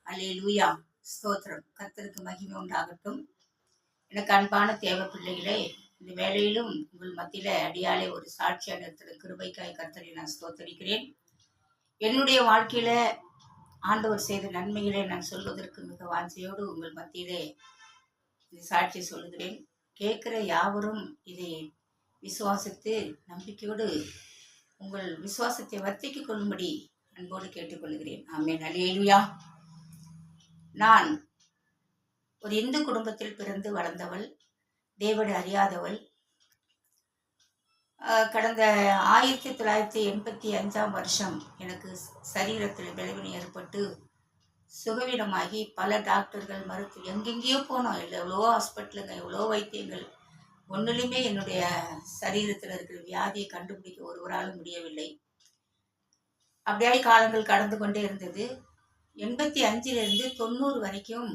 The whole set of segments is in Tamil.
அல்லேலூயா. ஸ்தோத்திரம். கர்த்தருக்கு மகிமை உண்டாகட்டும். எனக்கு அன்பான தேவ பிள்ளைகளே, இந்த வேளையிலும் உங்கள் மத்தியில அடியாலே ஒரு சாட்சியாக நிறுத்துற கிருபைக்காய் கர்த்தரை நான் ஸ்தோத்தரிக்கிறேன். என்னுடைய வாழ்க்கையில ஆண்டவர் செய்த நன்மைகளை நான் சொல்வதற்கு மிக வாஞ்சையோடு உங்கள் மத்தியிலே இந்த சாட்சியை சொல்லுகிறேன். கேட்கிற யாவரும் இதை விசுவாசித்து நம்பிக்கையோடு உங்கள் விசுவாசத்தை வர்த்திக்கிக் கொள்ளும்படி அன்போடு கேட்டுக்கொள்கிறேன். ஆமென். அல்லேலூயா. நான் ஒரு இந்து குடும்பத்தில் பிறந்து வளர்ந்தவள், தேவனை அறியாதவள். கடந்த 1985 எனக்கு சரீரத்தில் விளைவினை ஏற்பட்டு சுகவீனமாகி பல டாக்டர்கள் எங்கெங்கேயோ போனோம். எவ்வளோ ஹாஸ்பிட்டலுங்க, எவ்வளோ வைத்தியங்கள். ஒன்றுலையுமே என்னுடைய சரீரத்தில் இருக்கிற வியாதியை கண்டுபிடிக்க ஒருவராலும் முடியவில்லை. அப்படியே காலங்கள் கடந்து கொண்டே இருந்தது. 85 90 வரைக்கும்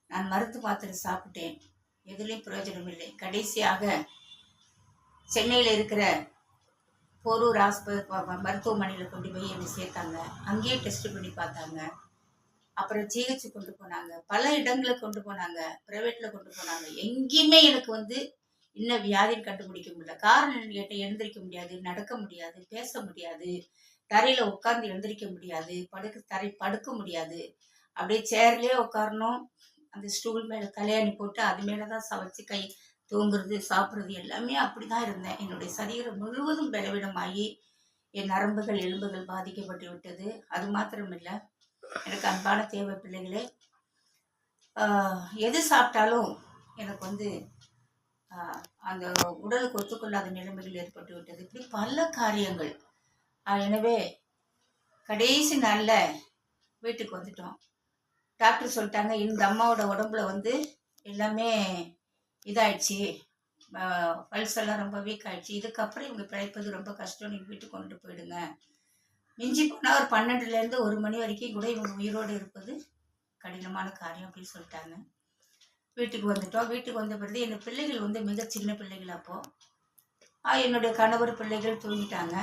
நான் மருந்து மாத்திரை சாப்பிட்டேன். எதுலேயும் பிரயோஜனம் இல்லை. கடைசியாக சென்னையில் இருக்கிற போரூர் மருத்துவமனையில் கொண்டு போய் என்னை சேர்த்தாங்க. அங்கேயே டெஸ்ட் பண்ணி பார்த்தாங்க. அப்புறம் ஜிஹெச் கொண்டு போனாங்க, பல இடங்களுக்கு கொண்டு போனாங்க, ப்ரைவேட்டில் கொண்டு போனாங்க. எங்கேயுமே எனக்கு இன்னும் வியாதின்னு கண்டுபிடிக்க முடியல. காரணம் கேட்டால் எழுந்திரிக்க முடியாது, நடக்க முடியாது, பேச முடியாது, தரையில் உட்கார்ந்து எழுந்திரிக்க முடியாது, படுக்க முடியாது. அப்படியே சேர்லேயே உட்காரணும். அந்த ஸ்டூல் மேலே தலையாணி போட்டு அது மேலே தான் சமைச்சு கை தூங்குறது, சாப்பிட்றது எல்லாமே அப்படி தான் இருந்தேன். என்னுடைய சரீரம் முழுவதும் பலவீனமாகி என் நரம்புகள் எலும்புகள் பாதிக்கப்பட்டு விட்டது. அது மாத்திரமில்லை, எனக்கு அன்பான தேவை பிள்ளைகளே, எது சாப்பிட்டாலும் எனக்கு அந்த உடலுக்கு ஒத்துக்கொள்ளாத நிலைமைகள் ஏற்பட்டு விட்டது. இப்படி பல காரியங்கள். எனவே கடைசி நாளில் வீட்டுக்கு வந்துட்டோம். டாக்டர் சொல்லிட்டாங்க, இந்த அம்மாவோட உடம்புல எல்லாமே இதாயிடுச்சு, பல்ஸ் எல்லாம் ரொம்ப வீக் ஆயிடுச்சு, இதுக்கப்புறம் இவங்க பிழைப்பது ரொம்ப கஷ்டம், நீங்கள் வீட்டுக்கு கொண்டுட்டு போயிடுங்க. மிஞ்சி போனால் ஒரு 12லேருந்து 1 மணி வரைக்கும் கூட இவங்க உயிரோடு இருப்பது கடினமான காரியம் அப்படின்னு சொல்லிட்டாங்க. வீட்டுக்கு வந்துட்டோம். வீட்டுக்கு வந்த பிறகு என் பிள்ளைகள் மிக சின்ன பிள்ளைகள். அப்போது என்னுடைய கணவர் பிள்ளைகள் தூங்கிட்டாங்க.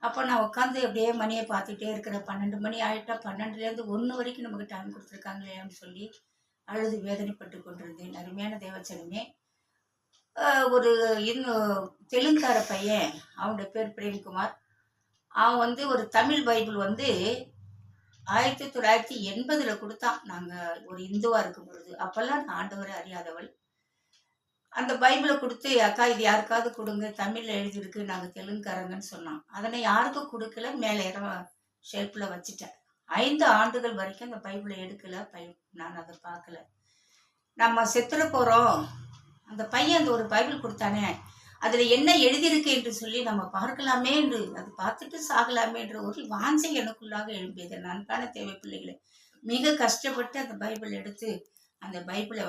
அப்போ நான் உட்காந்து அப்படியே மணியை பார்த்துட்டே இருக்கிறேன். 12 மணி ஆகிட்டா, 12லேருந்து 1 வரைக்கும் நமக்கு டைம் கொடுத்துருக்காங்களே அப்படின்னு சொல்லி அழுது வேதனைப்பட்டு கொண்டிருந்தேன். அருமையான தேவச்சனமே, ஒரு இன்னும் தெலுங்கார பையன், அவனுடைய பேர் பிரேம்குமார். அவன் ஒரு தமிழ் பைபிள் 1980 கொடுத்தான். நாங்கள் ஒரு இந்துவாக இருக்கும் பொழுது. அப்போல்லாம் நான் ஆண்டவரை அறியாதவள். அந்த பைபிளை கொடுத்து, அக்கா இது யாருக்காவது கொடுங்க, தமிழில் எழுதியிருக்கு, நாங்கள் தெலுங்குக்காரங்கன்னு சொன்னான். அதனை யாருக்கும் கொடுக்கல, மேலே ஷெல்ஃபில் வச்சுட்டேன். 5 ஆண்டுகள் வரைக்கும் அந்த பைபிளை எடுக்கலை. நான் அதை பார்க்கல. நம்ம செத்துற போகிறோம், அந்த பையன் ஒரு பைபிள் கொடுத்தானே, அதில் என்ன எழுதியிருக்கு என்று சொல்லி நம்ம பார்க்கலாமே என்று, அது பார்த்துட்டு சாகலாமே என்ற ஒரு வாஞ்சை எனக்குள்ளாக எழும்பியது. அன்பான தேவை பிள்ளைகளை, மிக கஷ்டப்பட்டு அந்த பைபிள் எடுத்து, அந்த பைபிளை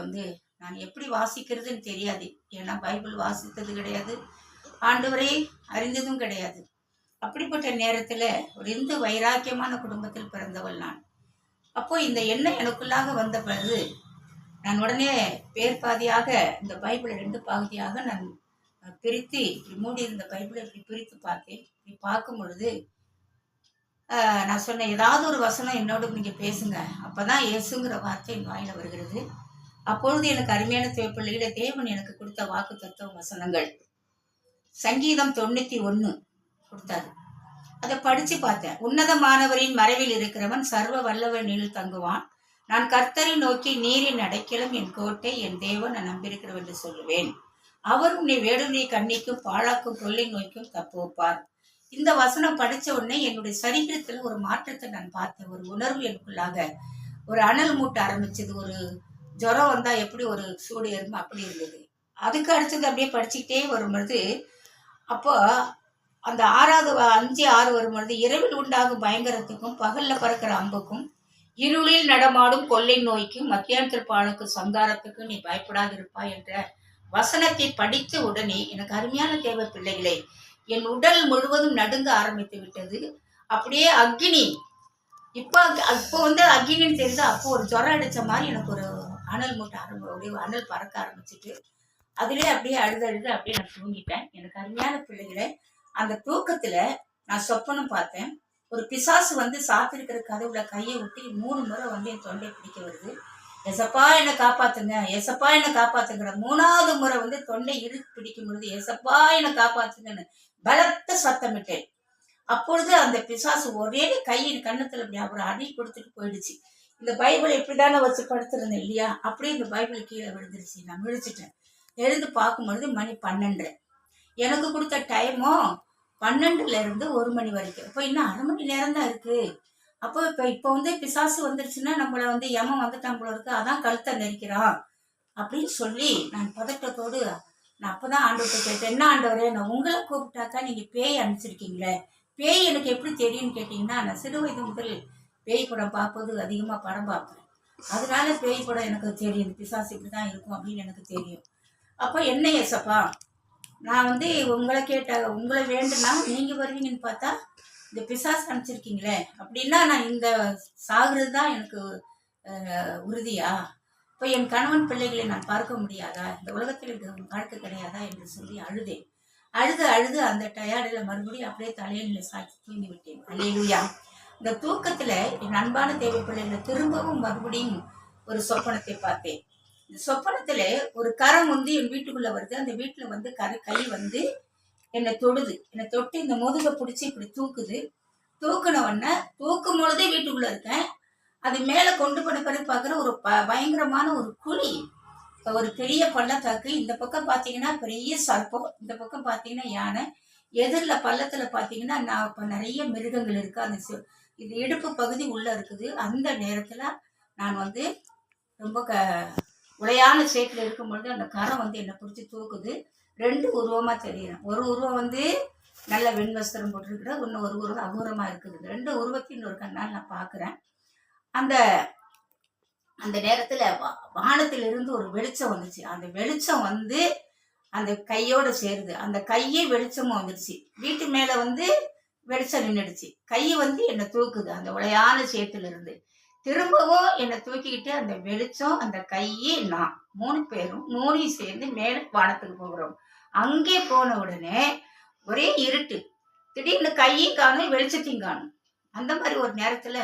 நான் எப்படி வாசிக்கிறதுன்னு தெரியாது. ஏன்னா பைபிள் வாசித்தது கிடையாது, ஆண்டவரை அறிந்ததும் கிடையாது. அப்படிப்பட்ட நேரத்தில் ஒரு இந்து வைராக்கியமான குடும்பத்தில் பிறந்தவள் நான். அப்போ இந்த எண்ணம் எனக்குள்ளாக வந்த பிறகு நான் உடனே பேர் பாதியாக இந்த பைபிளை 2 பகுதியாக நான் பிரித்து, இப்படி மூடி இருந்த பைபிளை இப்படி பிரித்து பார்த்தேன். இப்படி பார்க்கும் பொழுது நான் சொன்னேன், ஏதாவது ஒரு வசனம் என்னோட நீங்கள் பேசுங்க, அப்போதான் இயேசுங்கிற வார்த்தை என் வாயில வருகிறது. அப்பொழுது எனக்கு அருமையான பிள்ளைகளை, தேவன் எனக்கு கொடுத்த வாக்கு தத்துவ வசனங்கள் சங்கீதம் 91 கொடுத்தாரு. அதை படிச்சு பார்த்தேன். உன்னதமானவரின் மறைவில் இருக்கிறவன் சர்வ வல்லவனில் தங்குவான். நான் கர்த்தரை நோக்கி, நீரின் அடைக்கலம், என் கோட்டை, என் தேவன், நான் நம்பியிருக்கிறவன் என்று சொல்லுவேன். அவர் உன்னை வேடுனை கண்ணிக்கும் பாழாக்கும் கொள்ளை நோய்க்கும் தப்புவிப்பார். இந்த வசனம் படித்த உடனே என்னுடைய சரீரத்தில் ஒரு மாற்றத்தை நான் பார்த்தேன். ஒரு உணர்வு எனக்குள்ளாக ஒரு அனல் மூட்ட ஆரம்பிச்சது. ஒரு ஜுரம் வந்தால் எப்படி ஒரு சூடு ஏறுமோ அப்படி இருந்தது. அதுக்கு அடுத்தது அப்படியே படிச்சுக்கிட்டே வரும்பொழுது, அப்போ அந்த 6வது 5, 6 வரும்பொழுது, இரவில் உண்டாகும் பயங்கரத்துக்கும் பகலில் பறக்கிற அம்புக்கும் இருளில் நடமாடும் கொள்ளை நோய்க்கும் மத்தியானத்தில் பாழுக்கும் சங்காரத்துக்கும் நீ பயப்படாதிருப்பாய் என்ற வசனத்தை படித்த உடனே எனக்கு அருமையான தேவ பிள்ளைகளே, என் உடல் முழுவதும் நடுங்க ஆரம்பித்து விட்டது. அப்படியே அக்னி, இப்போ அக்னின்னு தெரியுது. அப்போ ஒரு ஜுரம் அடித்த மாதிரி எனக்கு ஒரு அனல் மூட்டை அனல் பறக்க ஆரம்பிச்சுட்டு, அதிலே அப்படியே அழுது அப்படியே நான் தூங்கிட்டேன். எனக்கு அருமையான பிள்ளைகளே, அந்த தூக்கத்தில் நான் சொப்பனம் பார்த்தேன். ஒரு பிசாசு வந்து சாத்திருக்கிற கதவுல கையை விட்டு 3 முறை வந்து என் தொண்டை பிடிக்க வருது. ஏசப்பா என்னை காப்பாத்துங்க, ஏசப்பா என்னை காப்பாத்துங்கிற 3வது முறை வந்து தொண்டை இறுக்கி பிடிக்கும் பொழுது, ஏசப்பா என்னை காப்பாத்துங்கன்னு பலத்த சத்தமிட்டேன். அப்பொழுது அந்த பிசாசு ஒரே கையின் கன்னத்துல இப்படி ஒரு அடி கொடுத்துட்டு போயிடுச்சு. இந்த பைபிள் இப்படிதானே வச்சு படுத்திருந்தேன் இல்லையா, அப்படியே இந்த பைபிள் கீழே விழுந்துருச்சு. நான் விழிச்சிட்டேன். எழுந்து பார்க்கும்பொழுது மணி 12. எனக்கு கொடுத்த டைமும் 12ல இருந்து 1 மணி வரைக்கும். இப்போ இன்னும் 1/2 மணி நேரம் தான் இருக்கு. அப்போ இப்போ வந்து பிசாசு வந்துருச்சுன்னா நம்மளை வந்து யமன் வந்துட்டான் போல இருக்கு, அதான் கழுத்தை நெரிக்கிறான் அப்படின்னு சொல்லி நான் பதட்டத்தோடு நான் அப்பதான் ஆண்டவர்கிட்ட கேட்டேன், என்ன ஆண்டவரே, நான் உங்களை கூப்பிட்டாக்கா நீங்க பேய் அனுப்பிச்சிருக்கீங்களே, பேய் எனக்கு எப்படி தெரியும்னு கேட்டீங்கன்னா, நான் சிறு வயது முதல் பேய் படம் பார்ப்பது, அதிகமா படம் பார்ப்பேன். அதனால பேய் படம் எனக்கு தெரியும், பிசாசு இப்படிதான் இருக்கும் அப்படின்னு எனக்கு தெரியும். அப்போ என்ன ஏசப்பா, நான் வந்து உங்களை உங்களை வேண்டுனா நீங்க வருவீங்கன்னு பார்த்தா இந்த பிசாசு அனுப்பிச்சிருக்கீங்களே, அப்படின்னா நான் இந்த சாகுறது தான் எனக்கு உறுதியா? இப்போ என் கணவன் பிள்ளைகளை நான் பார்க்க முடியாதா? இந்த உலகத்தில் எனக்கு வாழ்க்கை கிடையாதா என்று சொல்லி அழுதேன். அழுது அந்த டயர்டில் மறுபடியும் அப்படியே தலையில சாய்ச்சி தூங்கி விட்டேன். அல்லேலூயா. இந்த தூக்கத்துல என் அன்பான தேவ பிள்ளைகளை திரும்பவும் மறுபடியும் ஒரு சொப்பனத்தை பார்த்தேன். இந்த சொப்பனத்துல ஒரு கரம் வந்து என் வீட்டுக்குள்ள வருது. அந்த வீட்டுல வந்து கை வந்து என்னை தொடுது. என்னை தொட்டு இந்த முதுகை பிடிச்சி இப்படி தூக்குது. தூக்குன உடனே தூக்கும் பொழுதே வீட்டுக்குள்ள இருக்கேன். அது மேலே கொண்டு போன பிறகு பார்க்குற ஒரு பயங்கரமான ஒரு குழி, ஒரு பெரிய பள்ளத்தாக்கு. இந்த பக்கம் பார்த்தீங்கன்னா பெரிய சர்ப்பம், இந்த பக்கம் பார்த்தீங்கன்னா யானை, எதிரில் பள்ளத்தில் பார்த்தீங்கன்னா நான் இப்போ நிறைய மிருகங்கள் இருக்குது. அந்த இது இடுப்பு பகுதி உள்ளே இருக்குது. அந்த நேரத்தில் நான் வந்து ரொம்ப உளையான சேட்டில் இருக்கும்பொழுது அந்த கரம் வந்து என்னை பிடிச்சி தூக்குது. 2 உருவமாக தெரியுறேன். ஒரு உருவம் வந்து நல்ல வெண்வஸ்திரம் போட்டிருக்கிற, இன்னும் ஒரு உருவம் அகூரமாக இருக்குது. 2 உருவத்தின் ஒரு கண்ணால் நான் பார்க்குறேன். அந்த அந்த நேரத்துல வானத்திலிருந்து ஒரு வெளிச்சம் வந்துச்சு. அந்த வெளிச்சம் வந்து அந்த கையோட சேருது. அந்த கையே வெளிச்சமும் வந்துடுச்சு. வீட்டு மேல வந்து வெளிச்சம் நின்றுடுச்சு. கை வந்து என்னை தூக்குது அந்த உளையான சேத்துல இருந்து. திரும்பவும் என்னை தூக்கிக்கிட்டு அந்த வெளிச்சம், அந்த கையே, நான் 3 பேரும் 3 சேர்ந்து மேல வானத்துக்கு போகிறோம். அங்கே போன உடனே ஒரே இருட்டு. திடீர்னு கையும் காணும், வெளிச்சத்தையும் காணும். அந்த மாதிரி ஒரு நேரத்துல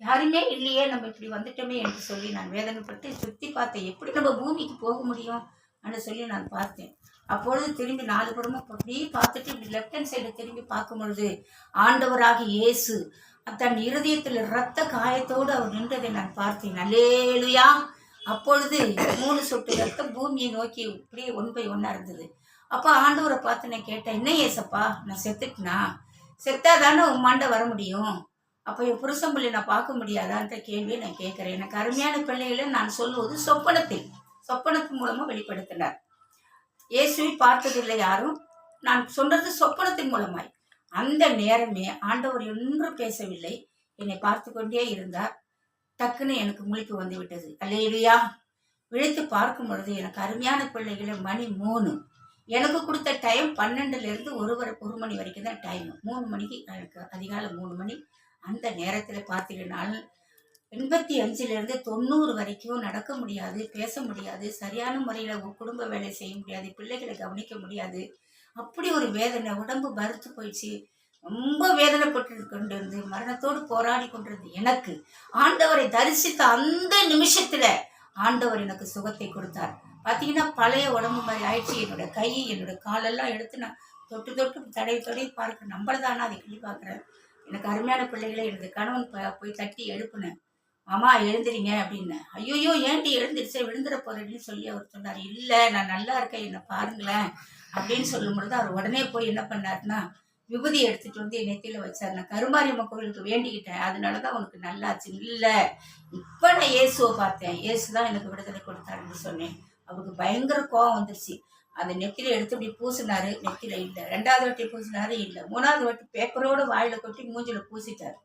யாருமே இல்லையே, நம்ம இப்படி வந்துட்டோமே என்று சொல்லி நான் வேதனைப்பட்டு சுற்றி பார்த்தேன். எப்படி நம்ம பூமிக்கு போக முடியும் அப்படின்னு சொல்லி நான் பார்த்தேன். அப்பொழுது திரும்பி 4 புறமும் அப்படியே பார்த்துட்டு இப்படி லெஃப்ட் ஹேண்ட் சைடு திரும்பி பார்க்கும் பொழுது ஆண்டவராக இயேசு தன் இருதயத்தில் இரத்த காயத்தோடு அவர் நின்றதை நான் பார்த்தேன். அல்லேலூயா. அப்பொழுது 3 சொட்டு ரத்தம் பூமியை நோக்கி இப்படியே 1 by 1 இருந்தது. அப்போ ஆண்டவரை பார்த்து நான் கேட்டேன், என்ன ஏசப்பா, நான் செத்துட்டுனா? செத்தாதானே உம்மாண்ட வர முடியும், அப்போ என் புருஷன் பிள்ளை நான் பார்க்க முடியாதான்ற கேள்வியை நான் கேட்குறேன். எனக்கு அருமையான பிள்ளைகளை நான் சொல்லுவது சொப்பனத்தின் மூலமாக வெளிப்படுத்தினார். இயேசுவை பார்த்ததில்லை யாரும், நான் சொல்றது சொப்பனத்தின் மூலமாய். அந்த நேரமே ஆண்டவர் ஒன்றும் பேசவில்லை, என்னை பார்த்து கொண்டே இருந்தார். டக்குன்னு எனக்கு முழிப்பு வந்து விட்டது. அல்லேலூயா. விழித்து பார்க்கும் பொழுது எனக்கு அருமையான பிள்ளைகளை மணி 3. எனக்கு கொடுத்த டைம் 12லேருந்து 1 மணி வரைக்கும் தான் டைம். 3 மணிக்கு எனக்கு அதிகாலை 3 மணி. அந்த நேரத்தில் பார்த்தீங்கன்னா 85லேருந்து 90 வரைக்கும் நடக்க முடியாது, பேச முடியாது, சரியான முறையில் குடும்ப வேலை செய்ய முடியாது, பிள்ளைகளை கவனிக்க முடியாது. அப்படி ஒரு வேதனை, உடம்பு பருத்து போயிடுச்சு. ரொம்ப வேதனைப்பட்டு கொண்டிருந்து மரணத்தோடு போராடி கொண்டிருந்து எனக்கு ஆண்டவரை தரிசித்த அந்த நிமிஷத்துல ஆண்டவர் எனக்கு சுகத்தை கொடுத்தார். பார்த்தீங்கன்னா பழைய உடம்பு மாதிரி ஆயிடுச்சு. என்னோட கை, என்னோட காலெல்லாம் எடுத்து நான் தொட்டு தடவி பார்க்குறேன். நம்மளதானா அதை கிளி பார்க்குறேன். எனக்கு அருமையான பிள்ளைகளை எனது கணவன் போய் தட்டி எழுப்புனேன். மாமா எழுந்திரிங்க அப்படின்னேன். ஐயோயோ ஏன்டி எழுந்திரிச்சே, விழுந்துட போறேன்னு சொல்லி அவர் சொன்னார். இல்லை, நான் நல்லா இருக்கேன், என்னை பாருங்களேன் அப்படின்னு சொல்லும் பொழுது அவர் உடனே போய் என்ன பண்ணாருன்னா விபூதி எடுத்துட்டு வந்து என் நெத்தியில வச்சார். நான் கருமாரியம்மன் கோவிலுக்கு வேண்டிக்கிட்டேன், அதனாலதான் உனக்கு நல்லாச்சு. இல்லை, இப்ப நான் இயேசுவை பார்த்தேன், இயேசுதான் எனக்கு விடுதலை கொடுத்தாருன்னு சொன்னேன். அவருக்கு பயங்கர கோவம் வந்துருச்சு. அந்த நெத்தில எடுத்து இப்படி பூசினாரு, நெத்தில இல்லை. 2வது வாட்டி பூசினாரு, இல்லை. 3வது வாட்டி பேப்பரோட வாயில கொட்டி மூஞ்சில பூசிட்டாரு.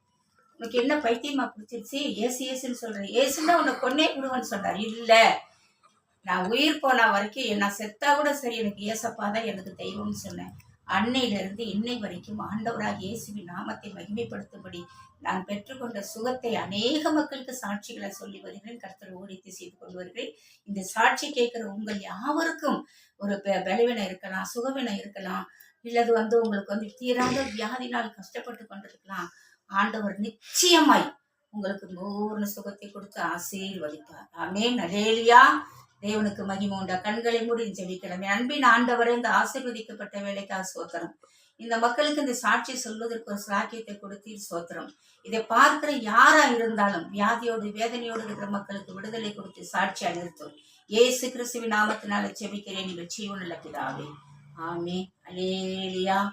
உனக்கு என்ன பைத்தியமா பிடிச்சிருச்சு, ஏசுன்னு சொல்றேன், ஏசுன்னா உன்னை கொன்னே விடுவேன்னு சொன்னார். இல்லை, நான் உயிர் போனா வரைக்கும் நான் செத்தா கூட சரி, எனக்கு ஏசப்பா தான் எனக்கு தெய்வம்னு சொன்னேன். அன்னையிலிருந்து இன்னை வரைக்கும் ஆண்டவராக இயேசுவின் நாமத்தை மகிமைப்படுத்தும்படி நான் பெற்றுக்கொண்ட சுகத்தை அநேக மக்களுக்கு சாட்சிகளை சொல்லி வருகிறேன். கர்த்தர் ஓடித்து செய்து கொண்டு வருகிறேன். இந்த சாட்சி கேட்கிற உங்கள் யாவருக்கும் ஒரு பலவீனம் இருக்கலாம், சுகவீனம் இருக்கலாம், இல்லது உங்களுக்கு தீராத வியாதினால் கஷ்டப்பட்டு கொண்டிருக்கலாம். ஆண்டவர் நிச்சயமாய் உங்களுக்கு பூர்ண சுகத்தை கொடுத்து ஆசீர்வதிப்பார். ஆமென். அல்லேலூயா. தேவனுக்கு மகிமை உண்டா. கண்களை மூடி ஜெபிக்கிறோம். அன்பின் ஆண்டவரே, இந்த ஆசீர்வதிக்கப்பட்ட வேலைக்காக ஸ்தோத்திரம். இந்த மக்களுக்கு இந்த சாட்சி சொல்வதற்கு ஒரு சாக்கியத்தை கொடுத்து ஸ்தோத்திரம். இதை பார்க்கிற யாரா இருந்தாலும் வியாதியோடு வேதனையோடு இருக்கிற மக்களுக்கு விடுதலை கொடுத்து சாட்சியா நிறுத்தும். இயேசு கிறிஸ்துவின் நாமத்தினால ஜெபிக்கிறேன். நீங்கள் ஜீவனுள்ள பிதாவே. ஆமென். அல்லேலூயா.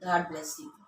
God bless you.